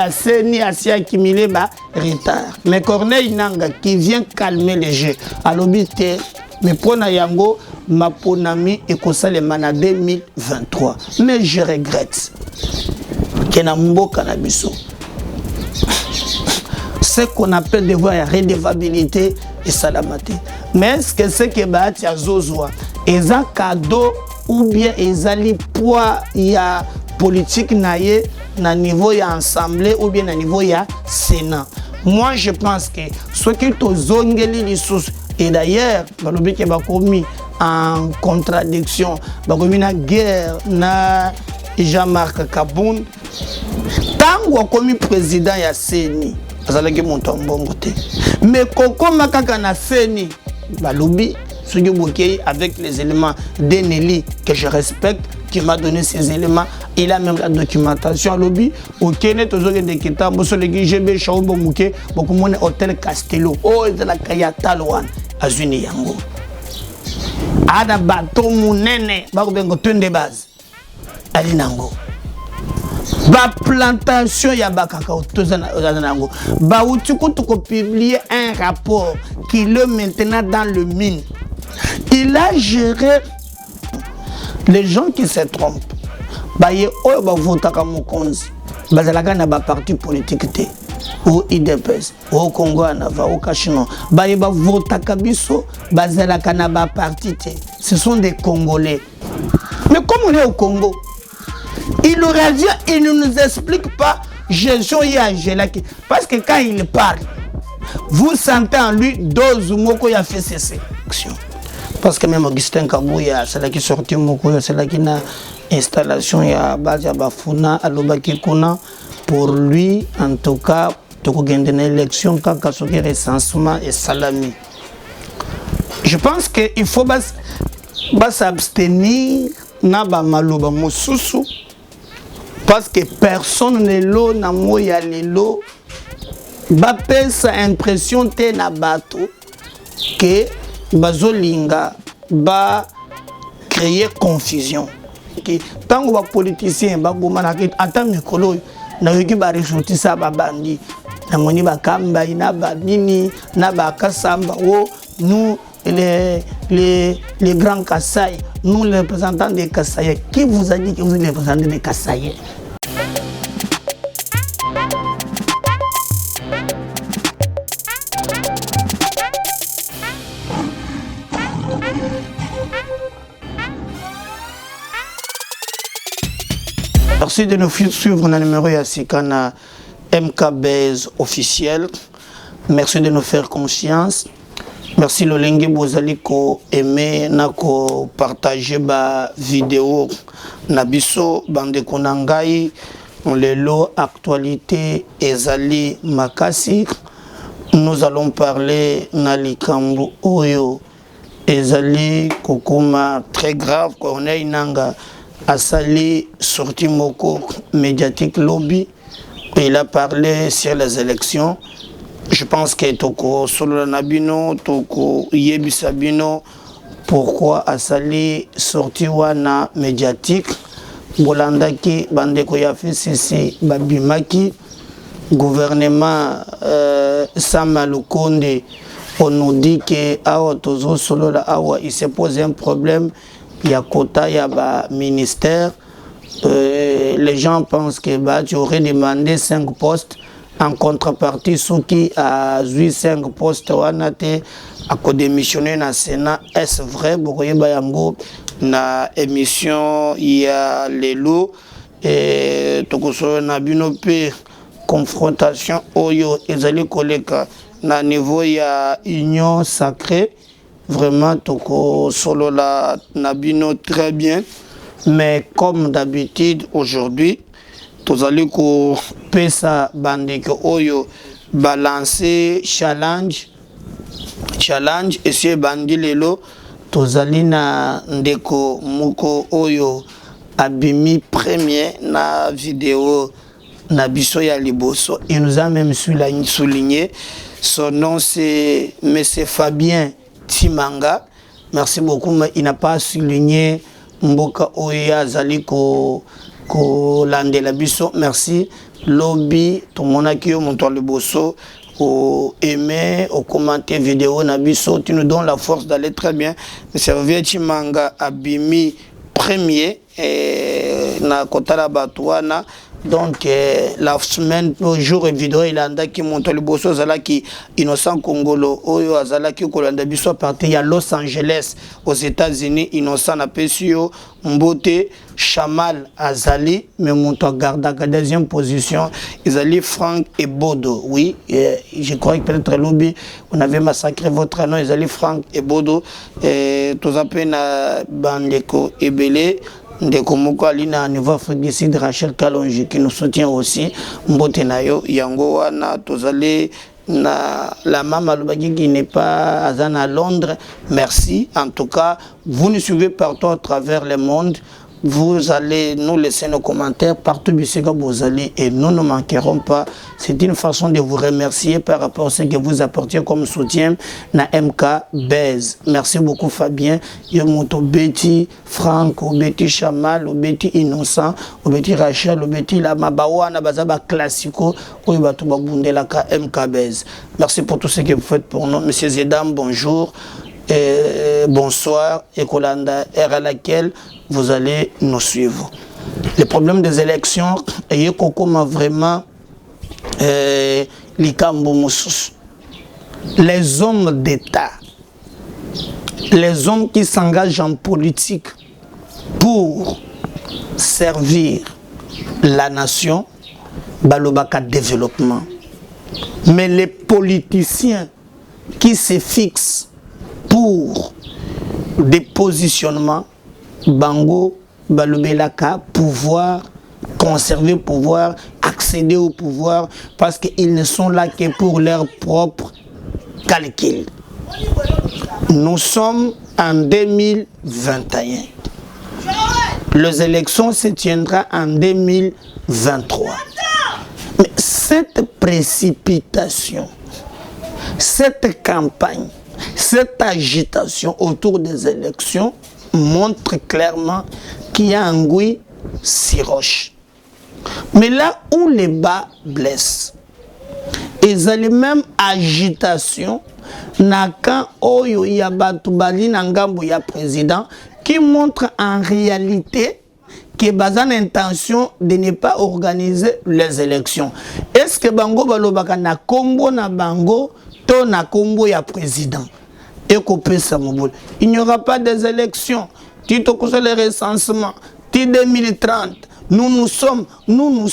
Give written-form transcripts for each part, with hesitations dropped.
la CENI a si accumulé retard. Mais Corneille Nanga qui vient calmer les jeux. À l'obité, mais pour Nayango, ma ponami et qu'on le mana 2023. Mais je regrette qu'il y a un cannabis. Ce qu'on appelle devoir la redevabilité et salamate. Mais ce que c'est que Bahati a Zozoa, ils ont cadeau ou bien ils ont le poids ya politique naie na niveau ya assemblée ou bien na niveau ya sénat. Moi je pense que ce qui to zongeli les sous et d'ailleurs balobi ke bakomi en contradiction bakomi na guerre na Jean-Marc Kabound tango komi président ya CENI azalaki monto mbongo te mais koko makaka na CENI balobi avec les éléments d'Eneli que je respecte, qui m'a donné ces éléments, il a même la documentation à lobby. Au Kenya, tous les gens qui sont sur le GB, Chaumbo Mouké, beaucoup de hôtel Castello, oh, de la Kayata Loan, à Zuni Yango. Ada bateau mounene, bakobengo tunde base, ali nango. Ba plantation ya bakaka nango. Ba utuko tuko publier un rapport qui est maintenant dans le mine. Il a géré les gens qui se trompent. Baye o ba votaka mokonzi. Bazalaka na ba parti politique te. Au IDPS, au Congo anava, au Kachino. Baye ba votaka biso, bazalaka na ba parti te. Ce sont des Congolais. Mais comme on est au Congo, il aurait dit, il ne nous explique pas gestion Yangélaki. Parce que quand il parle, vous sentez en lui deux moko y a fait cesser l'action. Parce que même Augustin Kabouya, c'est là qui sorti moko, c'est là qui n'a installation ya base ya bafuna alobaki kuna pour lui en tout cas toko gende na élection kaka soki recensement et salami. Je pense que il faut s'abstenir na ba maloba mosusu parce que personne n'est là na moya lelo ba pesa impression te na bato que bazolinga ba créer confusion. Tant que les politiciens attendent mikolo na yoki ba ressortissa ba bandi na moni ba kamba ina ba nini na ba kasamba wo nous les grands Kassai, nous les représentants des Kassai. Qui vous a dit que vous êtes les représentants des Kassai? Merci de nous suivre dans le numéro Yasikana MKBase officiel. Merci de nous faire confiance. Merci Lolengue Bozali ko aimer na ko partager ba vidéo na biso bande konangai lelo actualité ezali makasi. Nous allons parler na likambo oyo ezali kokoma très grave Corneille Nanga Asali sorti moko médiatique lobby. Il a parlé sur les élections. Je pense que Toko Solo Nabino, Toko Yebisabino, pourquoi Asali sorti wana médiatique. Bolandaki, Bandeko Yafi Sisi, Babimaki, gouvernement Samalukonde, on nous dit que Awa Tozo Solo Awa, il s'est posé un problème. Il y a quota, il y a ministère. Les gens pensent que tu aurais demandé 5 postes en contrepartie. Ceux qui a eu 5 postes à démissionner dans le Sénat. Est-ce vrai? Dans l'émission, il y a les lots. Et confrontation. Ils allaient coller à niveau, il y a union sacrée. Vraiment, Toko Solo la Nabino très bien. Mais comme d'habitude, aujourd'hui, tous allez ko pesa bandeke oyo balancer challenge et si bandi lelo tous allez na ndeko muko oyo abimi premier na vidéo na biso ya liboso. Il nous a même souligné. Son nom c'est Monsieur Fabien Timanga. Merci beaucoup, mais il n'a pas souligné Mboka Oya Zaliko kolandela biso. Merci. Lobby, tout le monde a qui montre le bosso. Au aimer, au commenter vidéo Nabiso, tu nous donnes la force d'aller très bien. Monsieur Chimanga Abimi premier na Kotala Batouana. Donc la semaine, le jour et vidéo, il a qui monte le bosso Zala qui innocent Congolo, Oyo Azala qui Kolanda Biso parti à Los Angeles aux États-Unis, innocent na Pesio, Mbote, Chamal Azali, mais monte à garde à deuxième position, Izali Franck et Bodo. Oui, je crois que peut-être lobby, on avait massacré votre nom, Izali Franck et Bodo, tous à peine à Bandeko et Belé. Ndeko Moko Alina niveau Afrique du Sud, Rachel Kalonji qui nous soutient aussi. Mbote Nayo, Yango Wana, Tozale, na la maman Lubagi qui n'est pas à Londres. Merci. En tout cas, vous nous suivez partout à travers le monde. Vous allez nous laisser nos commentaires partout où vous allez et nous ne manquerons pas. C'est une façon de vous remercier par rapport à ce que vous apportez comme soutien na MK Bez. Merci beaucoup Fabien. Yomoto Betty, Franck, Betty Chamal, Betty Innocent, Betty Rachel, Betty Lamabawana, Bazaba Classico, Oyubatuba Bundelaka MK Bez. Merci pour tout ce que vous faites pour nous. Monsieur Zedam, bonjour. Bonsoir, Ekolanda, à laquelle vous allez nous suivre. Le problème des élections, et Kokoma vraiment les hommes d'État, les hommes qui s'engagent en politique pour servir la nation, balobaka développement. Mais les politiciens qui se fixent pour des positionnements, Bango, Balobelaka, pouvoir, conserver pouvoir, accéder au pouvoir, parce qu'ils ne sont là que pour leur propre calcul. Nous sommes en 2021. Les élections se tiendront en 2023. Mais cette précipitation, cette campagne, cette agitation autour des élections montre clairement qu'il y a un Anguille Siroche. Mais là où les bas blessent, ils ont les mêmes agitations quand Oyo Yabatubali Nangambo ya président qui montre en réalité que bazan intention de ne pas organiser les élections. Est-ce que Bango Balobaka na Kombo na Bango to na Kombo ya président? Il n'y aura pas des élections. Tito le recensement. Ti 2030. Nous sommes. Non,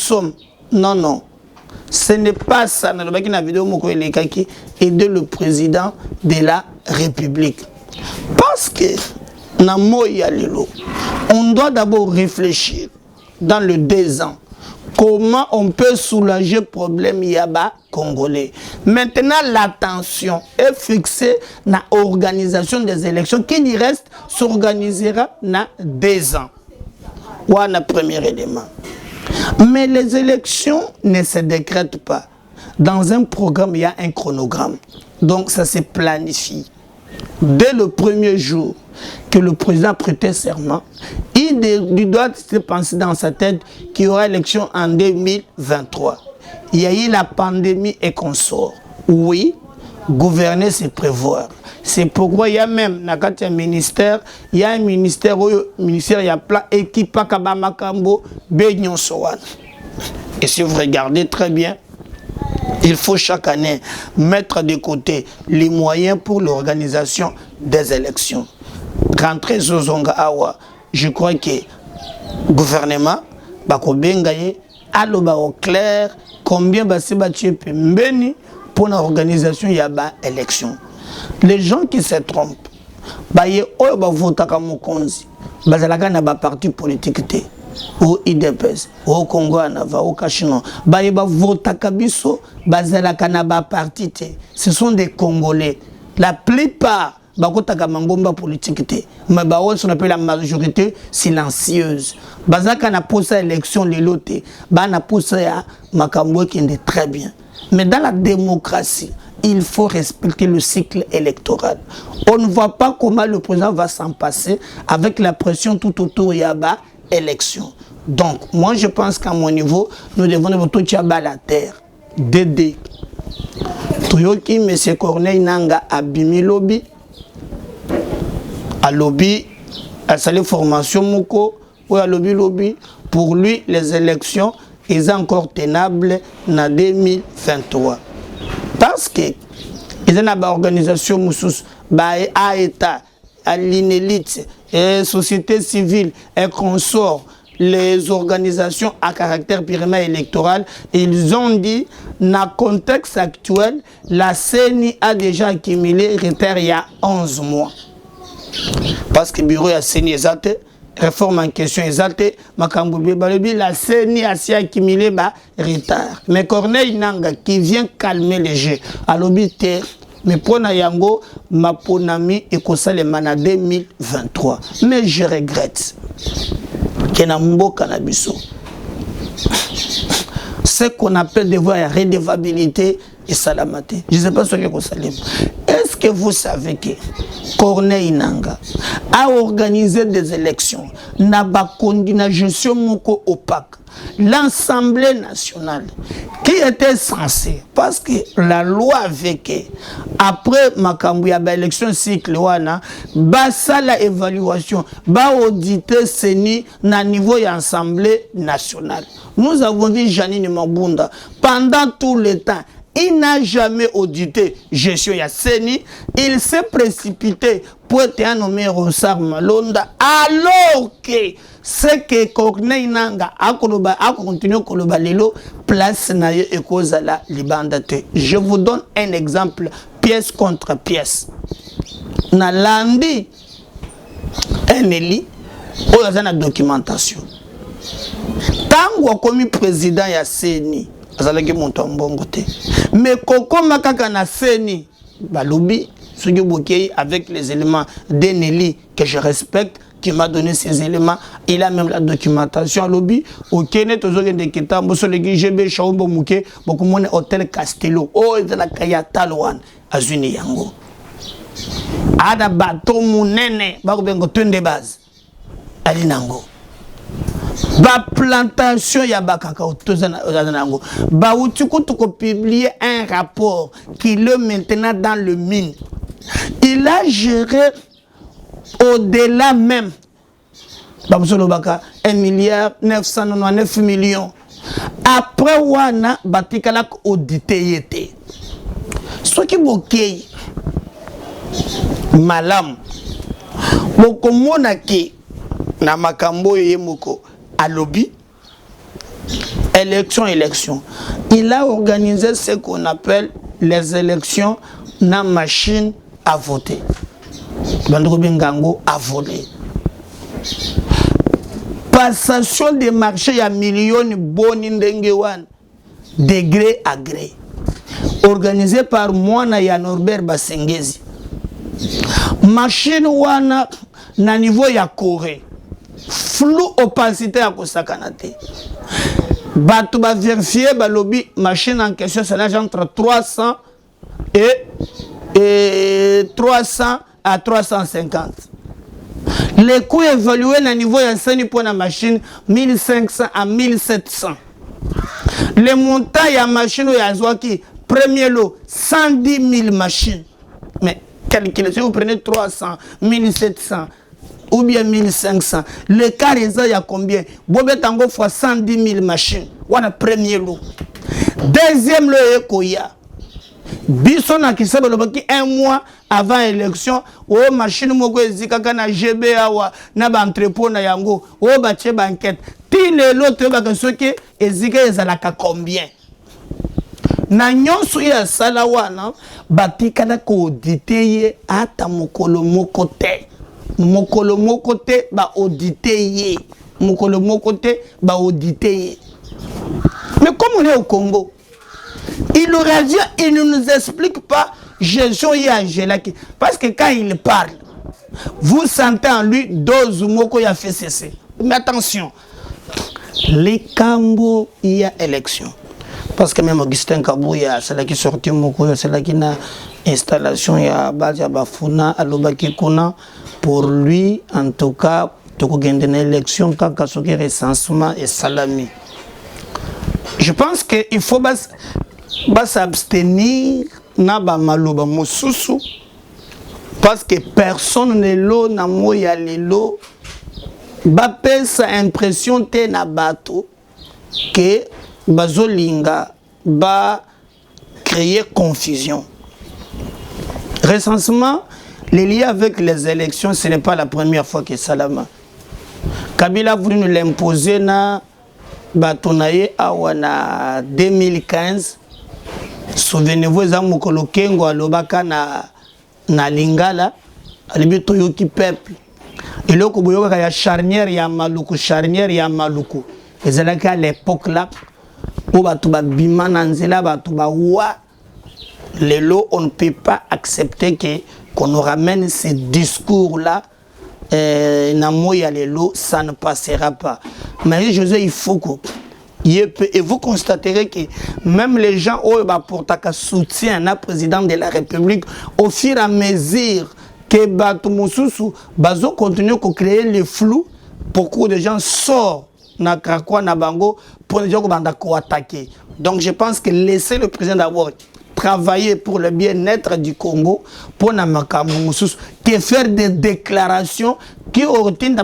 non. Ce n'est pas ça. Dans la vidéo, aider le président de la République. Parce que, on doit d'abord réfléchir dans le 2 ans. Comment on peut soulager le problème Yaba congolais. Maintenant, l'attention est fixée dans l'organisation des élections qui du reste s'organisera dans 2 ans. Voilà le premier élément. Mais les élections ne se décrètent pas. Dans un programme, il y a un chronogramme. Donc ça se planifie. Dès le premier jour que le président prêtait serment, il doit se penser dans sa tête qu'il y aura élection en 2023. Il y a eu la pandémie et qu'on sort. Oui, gouverner, c'est prévoir. C'est pourquoi il y a même dans un ministère, il y a un ministère, il y a plein d'équipes Kabamakambo, Benyon Sowan. Et si vous regardez très bien, il faut chaque année mettre de côté les moyens pour l'organisation des élections. Rentrer Zozonga Awa, je crois que le gouvernement, Bako Bengaye, aloba au clair, combien basi battu pembeni pour l'organisation yaba élection. Les gens qui se trompent, baye oyo ba vota ka mokonzi, bazalaka na ba parti politique te. Au IDPS, au Congo, au Kachino, baye ba vota ka biso, bazalaka na ba parti te. Ce sont des Congolais. La plupart bakotaka mangomba politique te. Mais ba on appelle la majorité silencieuse. Bazaka na posa élection les loté, ba na posa ya makambo qui est très bien. Mais dans la démocratie, il faut respecter le cycle électoral. On ne voit pas comment le président va s'en passer avec la pression tout autour Yaba élection. Donc, moi, je pense qu'à mon niveau, nous devons tout à la terre. Dédé. Toyoki, M. Corneille Nanga, Abimi Lobby. À lobby, à sa formation Moko, ou à lobby. Pour lui, les élections, ils sont encore tenables en 2023. Parce que, ils ont une organisation Moussous, à État, à l'INELIT, et société civile, et consorts, les organisations à caractère purement électoral, ils ont dit, dans le contexte actuel, la CENI a déjà accumulé retard il y a 11 mois. Parce que le bureau a CENI exact, réforme en question exacte, la CENI a accumulé retard. Mais Corneille Nanga qui vient calmer les jeux, à l'obité, mais pour Nayango, ma ponami et en 2023. Mais je regrette que Nambo Canabiso, ce qu'on appelle devoir redevabilité et salamate. Je ne sais pas ce que vous savez. Est-ce que vous savez que Corneille Nanga a organisé des élections n'a pas condamné gestion moko opaque l'Assemblée nationale qui était censée, parce que la loi avait que après makambu ya ba élection cycle wana basa la évaluation ba auditer CENI na niveau ya Assemblée nationale. Nous avons vu Janine Mabunda pendant tout le temps. Il n'a jamais audité gestion ya CENI. Il s'est précipité pour être nommé Ronsard Malonda alors que c'est que Corneille Nanga a continué à lelo place na ye et cause la libandate. Je vous donne un exemple pièce contre pièce. Na landi un éli ou dans la documentation. Tango comme président ya CENI azalaki monto mbongo te. Mais koko makaka na CENI balobi soki bokei avec les éléments d'Eneli que je respecte, qui m'a donné ces éléments, il a même la documentation à lobby. Ok, net aux organes de Ketambo, sur les GB, Chaumbo Mouké, beaucoup de hôtel Castello, oh, et de la Kayata Loan, à Zuni Yango. Ada bateau mounene, baroubengo tunde base, Alinango. Ba plantation ya bakaka Tozanango. Ba outuko tuko publier un rapport qui est maintenant dans le mine. Il a géré au-delà même, 1 milliard 999 millions. Après, wana batikalak audité yete. Ce qui bokei malam. Bokomona ki na makambo yemoko à lobby. Élection. Il a organisé ce qu'on appelle les élections na machine à voter. Bandrobengango a volé. Passation des marchés à millions de boni ndengewan, degré à gré. Organisé par Moana ya Norbert Basengezi. Machine wana na niveau ya Corée. Flou opacité à Kosakanate. Batu ba vérifier ba lobby machine en question c'est là entre 300 et 300 à 350. Les coûts évalués à niveau de CENI pour la machine 1500 à 1700. Les montants de la machine qui premier lot 110 000 machines. Mais calculez, si vous prenez 300, 1700 ou bien 1500, le cas il y a combien? Bobet tango fois 110 000 machines. Voilà premier lot. Deuxième lot est Koya. Bisona qui s'est bloqué un mois avant l'élection, oh machine moko ezikaka na GB awa na ba entrepôt na yango, oh ba tche banquette. Ti le l'autre ba soki ezika ezalaka combien? Na nyonso ya sala wana batikana ko auditer ata mokolo moko te. Mokolo moko te ba auditer. Mokolo moko te ba auditer. Mais comme on est au Congo, il aurait dit, il ne nous explique pas gestion et Angela. Parce que quand il parle, vous sentez en lui dose moko ya fait cesser. Mais attention, les Cambo, il y a élection. Parce que même Augustin Kabou, c'est là qui sortit moko, c'est là qui a installation, il y a Bazia Bafuna, Alobaki Kuna. Pour lui, en tout cas, tokogende na élection kaka soki recensement et salami. Je pense qu'il faut s'abstenir na ba maloba mosusu parce que personne ne lo na moya lelo ba pesa impression te na bato que bazolinga ba créer confusion. Recensement, les liens avec les élections, ce n'est pas la première fois que Salama. Kabila a voulu nous l'imposer na batonaye awana 2015. Souvenez-vous, Zamukolo Kengo alobaka na Lingala, alibi toyoki peuple. Et là, il y a charnière ya Maluku. Et c'est là qu'à l'époque là, où batuba bimana nzela batuba wa lelo, on ne peut pas accepter qu'on nous ramène ces discours-là. Ça ne passera pas. Marie-José, il faut que... Et vous constaterez que même les gens qui soutiennent le président de la République, au fur et à mesure que Batumoussou continue à créer le flou, beaucoup de gens sortent na Krakwa, na Bango pour les gens qui attaquer. Donc je pense que laisser le président d'abord travailler pour le bien-être du Congo, pour que faire des déclarations qui obtiennent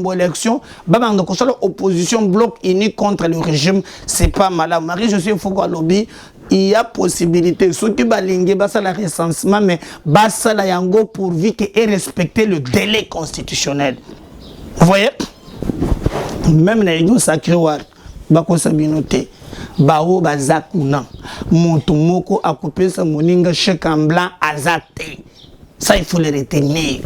l'élection, l'opposition bloc uni contre le régime, c'est pas mal. Marie-José Foucault lobby, il y a possibilité, ceux qui balingé, basa la recensement, mais basa la yango pourvu et respecter le délai constitutionnel. Vous voyez? Même les gens sacrés, bako sabinote. Bao bazakuna monto moko a coupé sa moninga chèque en blanc azate. Ça il faut le retenir.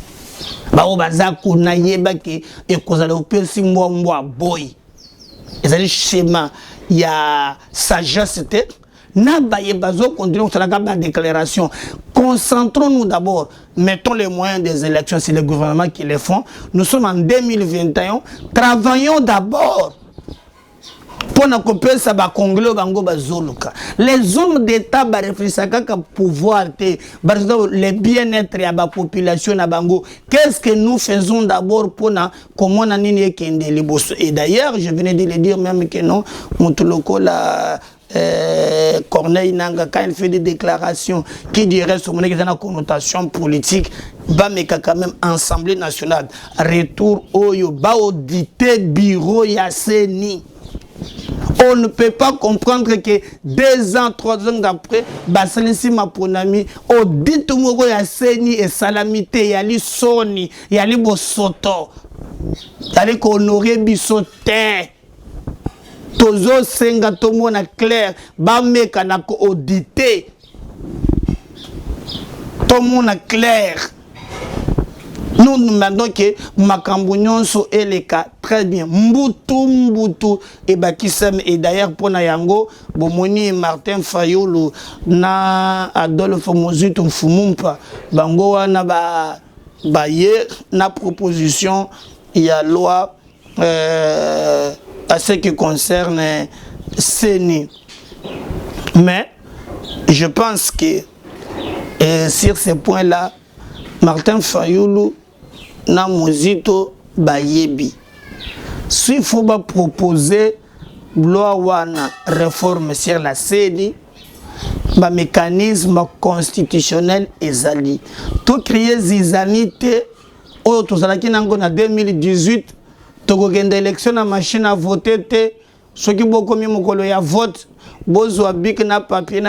Bao bazakuna yeba ki e kozala opesi mwa boy. Ezali schéma ya sagesse te na baye bazo continuer sur la déclaration. Concentrons-nous d'abord, mettons les moyens des élections, c'est le gouvernement qui les font. Nous sommes en 2021, travaillons d'abord. Pour nous couper ça va congler bango bazoluka. Les hommes d'État ba réfléchissent qu'à pouvoir le bien-être de la population na bango. Qu'est-ce que nous faisons d'abord pour na comment on a nini kende les boss. Et d'ailleurs, je venais de le dire même que non, Moutoloko la Corneille Nanga quand il fait des déclarations qui dirait sur mon une connotation politique, va mais quand même Assemblée nationale retour au ba auditer bureau Yasseni. On ne peut pas comprendre que 2 ans, 3 ans après, Basalisi Maponami, au dit tout le monde Seni et Salamité, Yali Soni, Yali Bosoto, Yali Honoré Bissoté, Tozo Senga Tomona Claire, Bame Kanako audité, Tomona Claire. Nous nous demandons que Makambunyon so et les cas très bien. Mbutu et Bakisem et d'ailleurs pour Nayango, Bomoni Martin Fayulu na Adolphe Mozuto Fumumpa, Bango na baye na proposition il y a loi à ce qui concerne CENI. Mais je pense que sur ces points-là, Martin Fayulu na Mozito bayebi. S'il faut proposer loi wana réforme sur la CENI, ba mécanisme constitutionnel ezali. Tout créer zizanité au tozalaki nango na 2018 tokogenda élection na machine à voter te soki bokomi mokolo ya vote bozwa bik na papier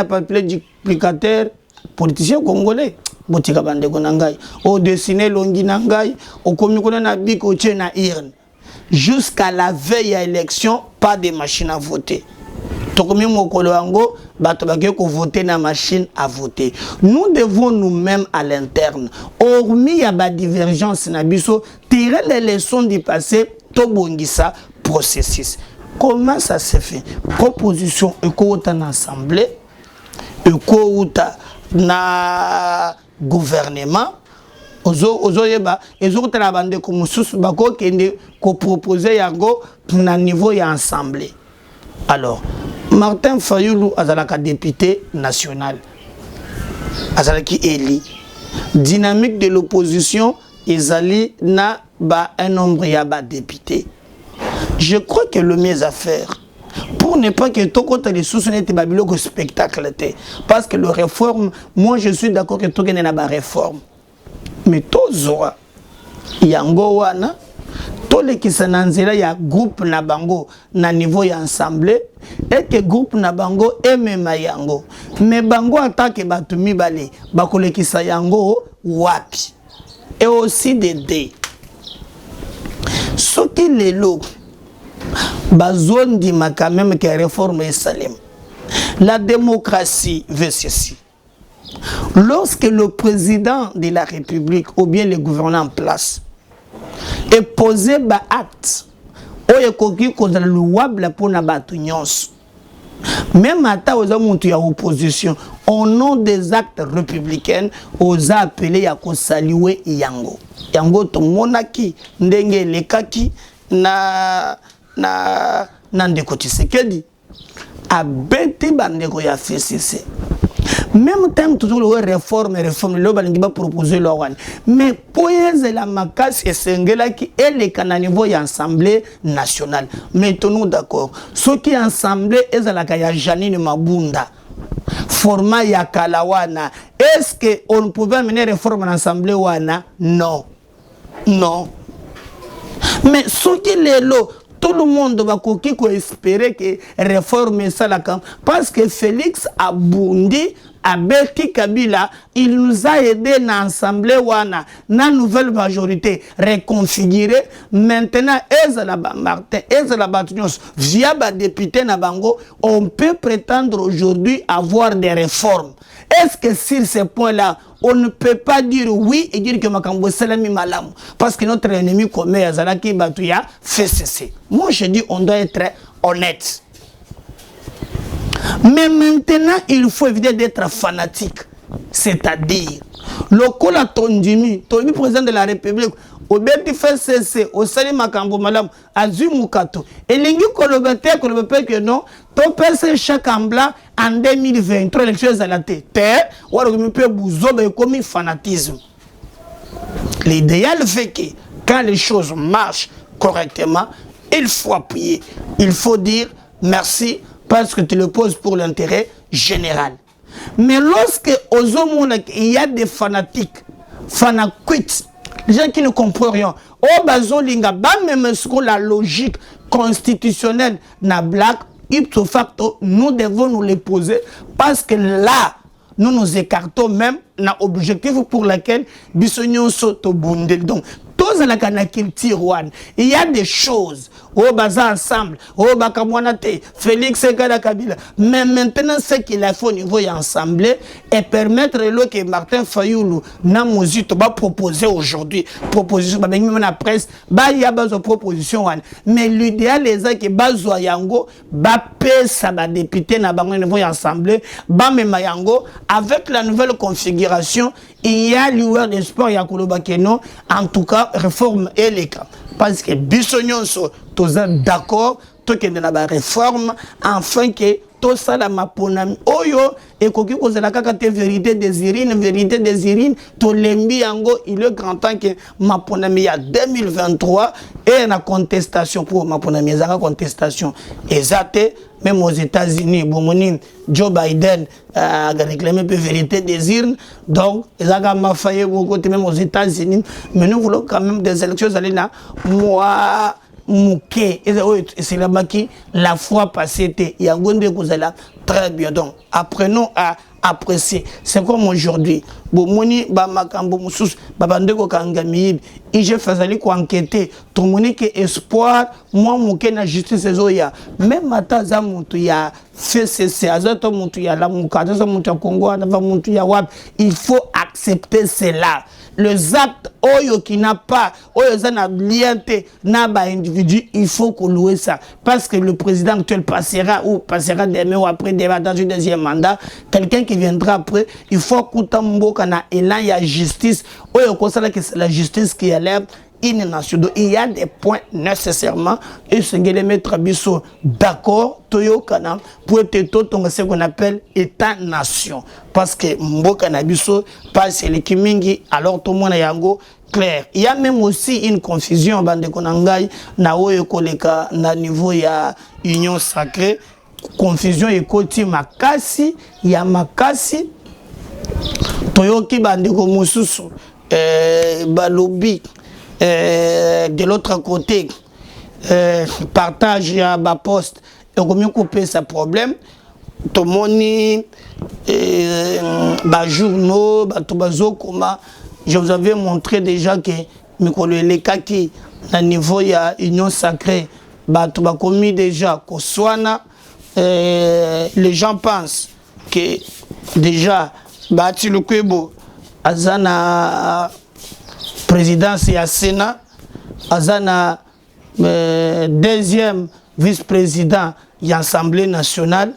duplicateur politicien congolais. Botika bandeko nangai o dessiner longi nangai o komikona na biko tche na irne jusqu'à la veille à élection pas de machine à voter tokomi mokolo yango bato bake ko voter na machine à voter. Nous devons nous-mêmes à l'interne hormis ya ba divergence na biso tirer les leçons du passé to bongisa processus. Comment ça se fait? Proposition eko en assemblée eko na gouvernement ozoyeba ezokutala bandeko mosusu bakokende kopropose yango na niveau ya assemblée. Alors Martin Fayulu azalaka député national azalaki élu. Dynamique de l'opposition ezali na un nombre de députés. Je crois que le mieux à faire, pour ne pas que tout côté les sous-sonnets de spectacle, parce que le réforme, moi je suis d'accord que tout n'est pas réforme. Mais tous aura, yango wana, tous les qui sont dans le groupe nabango na niveau ya ensemble, et que groupe nabango aime yango. Mais bango attaque batumi bale, bakole qui sa yango wapi. Et aussi des dés. Ce qui est l'eau, bazone dit quand même que réforme est salim. La démocratie veut ceci. Lorsque le président de la République ou bien le gouvernement en place est posé un acte, ou est louable pour la bataillance, même à ta opposition, au nom des actes républicains, aux appelés à saluer Yango. Yango to monaki ndenge lekaki na ndeko Tshisekedi a bête bandeko ya FCC. Même temps toujours le réforme le balingi ba proposer le wan. Mais poyez la makas et sengela qui est le canal niveau y assemblée nationale. Mettons-nous d'accord. Ce qui est assemblée est la kaya Janine Mabunda. Format ya Kalawana. Est-ce qu'on pouvait mener réforme en assemblée wana? Non. Non. Mais ce qui est là, tout le monde va espérer que réforme ça la camp. Parce que Félix Aboundi, Abelti Kabila, il nous a aidé dans l'Assemblée wana, dans la nouvelle majorité reconfigurée. Maintenant, Martin, via les députés Nabango, on peut prétendre aujourd'hui avoir des réformes. Est-ce que sur ce point-là, on ne peut pas dire oui et dire que Makambo Salami Malam? Parce que notre ennemi commun, Azalaki Batouya, fait cesser. Moi, je dis on doit être honnête. Mais maintenant, il faut éviter d'être fanatique. C'est-à-dire, le Kola Tondimi, Tondimi président de la République, au Berti fait cesser, au Sali Makambo Malam, à Zumukato. Et l'Ingi Kolobate, Kolobate que non, ton père chaque en blanc en 2023, les choses à la tête. Ou alors, on peut vous comme fanatisme. L'idéal fait que quand les choses marchent correctement, il faut appuyer. Il faut dire merci parce que tu le poses pour l'intérêt général. Mais lorsque aux hommes il y a des fanatiques, fanatiques, les gens qui ne comprennent rien, au bazolinga, même la logique constitutionnelle na black, ipso facto, nous devons nous les poser parce que là, nous nous écartons même dans l'objectif pour lequel Bissonnion Soto Bundel. Donc, tous la Kanakil Tirouane, il y a des choses, au bazar ensemble, au Bakamwanate, Félix Sekada Kabila. Mais maintenant, ce qu'il a fait au niveau ensemble et permettre que Martin Fayoulou, Namozito, va proposer aujourd'hui, proposition, même la presse, il y a des propositions. Mais l'idéal est que Bazoa Yango, ça va député, na bango niveau ensemble, même Yango, avec la nouvelle configuration, il y a l'ouverture d'espoir, il y a Kolobakeno, en tout cas, réforme et les cas. Parce que Bissonnion sont tous d'accord, tout que de la réforme, afin que tout ça la maponami. Oyo, et koki cause la kakate vérité des irines, tout l'embi ango, il est grand temps que maponami y a 2023 et la contestation pour maponami, il y a la contestation. Exacte, même aux États-Unis, Joe Biden a réclamé la vérité des urnes, donc il y a failli même aux États-Unis, mais nous voulons quand même des élections aller là, moi. Mouké, c'est là-bas qui la fois passée était. Il y a un très bien. Donc, apprenons à apprécier. C'est comme aujourd'hui. Bomoni, Bamakambo Moussous, Babandeko Kangami, et je faisais quoi enquêter. Tout le monde qui espoir, moi, Mouké, la justice, même Mataza Moutouya, fait cesser, Azato Moutouya, la Mouka, Moutouya Congo, Moutouya Wab, il faut accepter cela. Les actes oyo qui n'a pas oyo na lienté na ba individu, il faut qu'on loue ça parce que le président actuel passera demain ou après dans un deuxième mandat, quelqu'un qui viendra après, il faut qu'on tambo kana élan ya justice oyo ko ça que c'est la justice qui élève une nation. Donc il y a des points nécessairement et ce que les mettre d'accord toyokana pour être ce qu'on appelle État-nation. Parce que mboka na biso pas c'est le kimingi alors tout le monde yango clair. Il y a même aussi une confusion bande konangai na oyo koleka na niveau ya union sacrée. Confusion ekoti makasi ya makasi toyoki bande ko mususu balobi de l'autre côté partage ya ba poste et comment couper ce problème to moni ba journaux ba to bazo koma je vous avais montré déjà que mikolo elekaki na niveau ya union sacrée ba to ba commis déjà ko swana les gens pensent que déjà Bati Lukwebo azana présidence et Sénat azana deuxième vice-président de l'Assemblée nationale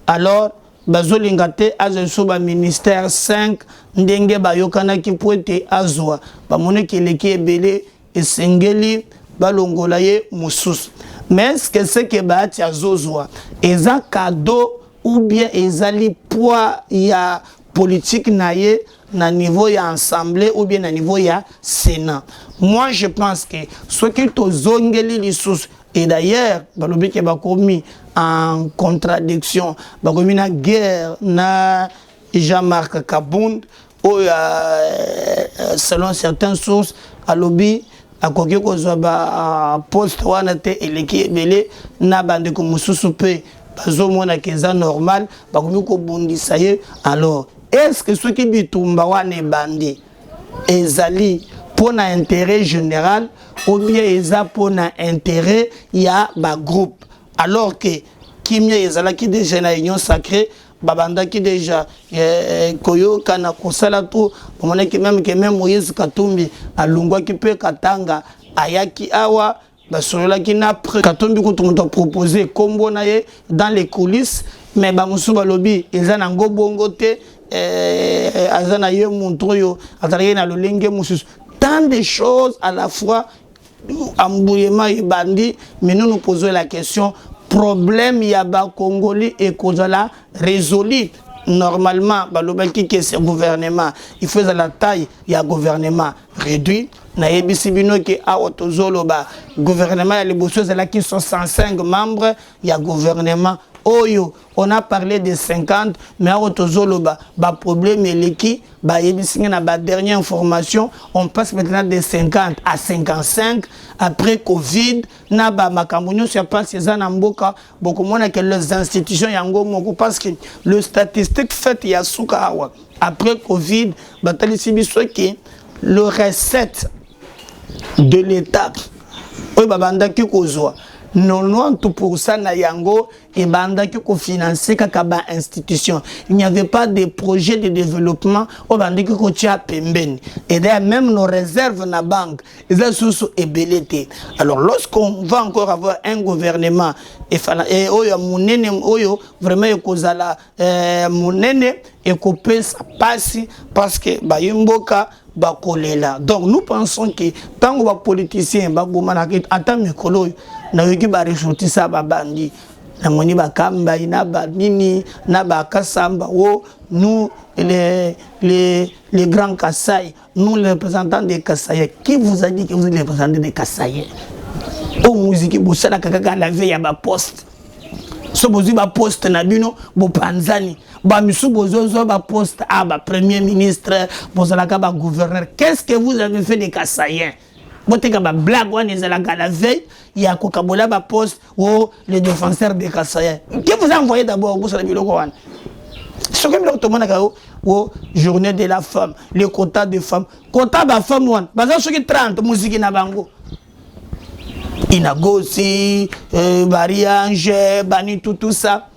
alors bazolingate azosuba ministère 5 ndenge bayokana ki poete azwa bamone keleki ebele esengeli balongola ye mususu mais ce que c'est que Bati azozwa eza cadeau ou bien ezali poids ya politique naie na niveau ya assemblée ou bien na niveau ya Sénat. Moi je pense que ce qui to zongeli lisusu et d'ailleurs balobi ke bakomi en contradiction bakomi na guerre na Jean-Marc Kabound ou selon certaines sources alobi akoki kozwa ba poste wana te eleki ebele na bande ko mususu pe bazomona keza normal bakomi ko bondisa ye alors est-ce que ce qui bitumba wane bandi ezali pour un intérêt général ou bien eza pour un intérêt ya ba groupe alors que kimia ezala ki déjà na union sacrée babanda ki déjà koyo kana kosala tout pomona ki même Moïse Katumbi alungwa ki pe katanga ayaki awa basolola ki na Katumbi ko tout monde proposer kombo na ye dans les coulisses mais ba musu balobi eza na ngobongo te azana ye montroyo atalaye na lolenge mususu tant de choses à la fois embouillement et bandi mais nous posons la question problème yaba congolais et kozala résolu normalement balobaki que ce gouvernement il fait la taille ya gouvernement réduit na yebisi bino ke awotozolo ba gouvernement ya liboso zala qui sont 105 membres ya gouvernement Oyo, on a parlé de 50, mais à Otozoloba, problème est la dernière information, on passe maintenant de 50 à 55. Après Covid, Naba Makamunyo, c'est pas ces Anamboka, beaucoup moins que les institutions Yango Moko, parce que le statistique fait Yasuka après Covid, le recette de l'État, oui, Babanda Kikozoa. 90% na yango et banda qui co-financé kakaba institution. Il n'y avait pas de projet de développement au banda qui cotia pemben. Et d'ailleurs même nos réserves na banque, ils sont ébelletés. Alors lorsqu'on va encore avoir un gouvernement et oyo munene oyo vraiment ekozala munene et couper sa passe parce que ba yimboka bakolela. Donc nous pensons que tant que les politiciens attendent mikolo na yoki ba ressortissa ba bandi na moni ba kamba ina ba nini na ba kasamba wo nous les grands Kassai, nous les représentants des Kassai. Qui vous a dit que vous êtes les représentants des Kassai? Au musique bosala kaka la veille à ba poste. So bozu ba poste na bino bo panzani. Ba misu bozozo ba poste à ba premier ministre, bozala ka ba gouverneur. Qu'est-ce que vous avez fait des Kassaïens? Boteka ba blague wana ezala ka la veille, ya kokabola ba poste ou les défenseurs des Kassaïens. Qui vous a envoyé d'abord bosala biloko wana? Ce que nous avons au journée de la femme, le quota de femmes. Quota de femmes, baza soki 30 musique na bango. Inagosi, Bariange, Bani, tout ça.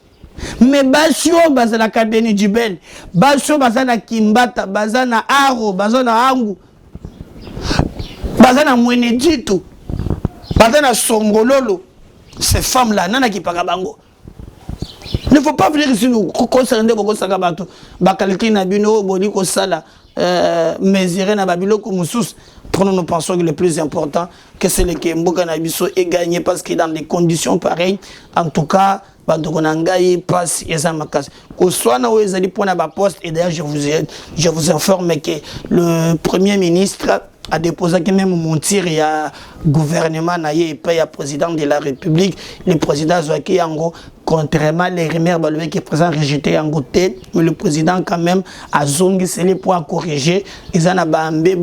Mais Basio, Bazana Kadeni Djibel, Basio, Bazana Kimbata, Bazana Aro, Bazana Angu, Bazana Mwenedito, Bazana Songololo, ces femmes-là, Nana qui pagabango. Il ne faut pas venir ici nous concerner beaucoup Sagabato. Bakalki Nabino, Bodiko Sala, Mesire na Babilo Kumusus, Pour nous, nous pensons que le plus important, que c'est le Mboka Nabiso est gagné parce que dans des conditions pareilles, en tout cas, Bandokonangaï passe et ça m'a cassé. Au soir, nous avons pour la poste et d'ailleurs, je vous informe que le Premier ministre a déposé que même mon tir et à gouvernement naïe et pas à président de la République, le président Zouaki Yango, contrairement les rumeurs qui est présent rejeté en côté, mais le président quand même a zongi c'est les points corrigés. Ils en a bambé,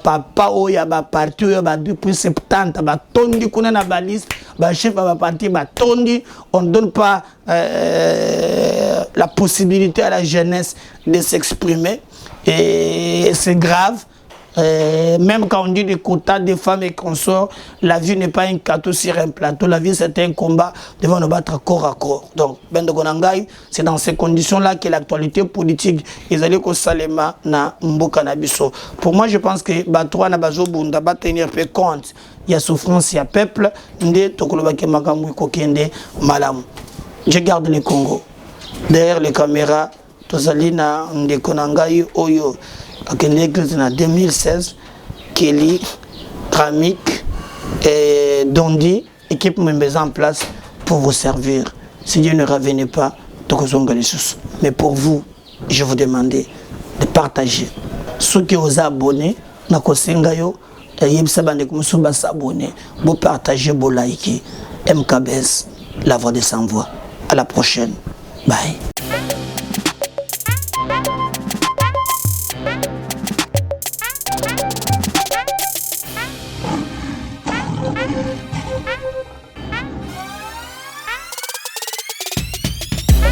papa ou ya ba parti ou ya ba depuis 70, ba tondi kuna na baliste, ba chef ba parti ba tondi, on ne donne pas la possibilité à la jeunesse de s'exprimer et c'est grave. Même quand on dit des quotas de femmes et consorts, la vie n'est pas un gâteau sur un plateau, la vie c'est un combat devant nous battre corps à corps. Donc, c'est dans ces conditions-là que l'actualité politique est allée au Salema na Mboka Nabiso. Pour moi, je pense que Batoua na Bazo Bunda va tenir compte. Il y a souffrance, il y a peuple, je garde le Congo. Derrière les caméras, Tozalina Ndekonangai Oyo. En 2016, Kelly, Ramik et Dondi, équipe mise en place pour vous servir. Si Dieu ne revenait pas, mais pour vous, je vous demandais de partager. Ceux qui ont abonné, vous partagez, vous likez. MKBS, la voix des sans-voix. À la prochaine. Bye.